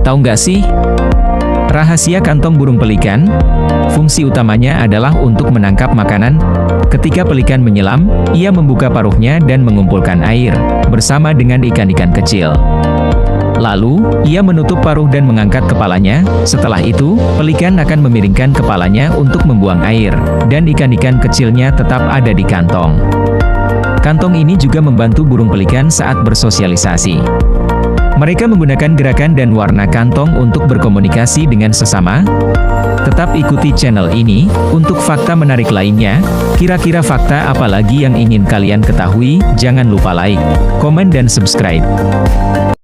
Tahu nggak sih? Rahasia kantong burung pelikan? Fungsi utamanya adalah untuk menangkap makanan. Ketika pelikan menyelam, ia membuka paruhnya dan mengumpulkan air, bersama dengan ikan-ikan kecil. Lalu, ia menutup paruh dan mengangkat kepalanya. Setelah itu, pelikan akan memiringkan kepalanya untuk membuang air, dan ikan-ikan kecilnya tetap ada di kantong. Kantong ini juga membantu burung pelikan saat bersosialisasi. Mereka menggunakan gerakan dan warna kantong untuk berkomunikasi dengan sesama. Tetap ikuti channel ini, untuk fakta menarik lainnya. Kira-kira fakta apa lagi yang ingin kalian ketahui? Jangan lupa like, komen dan subscribe.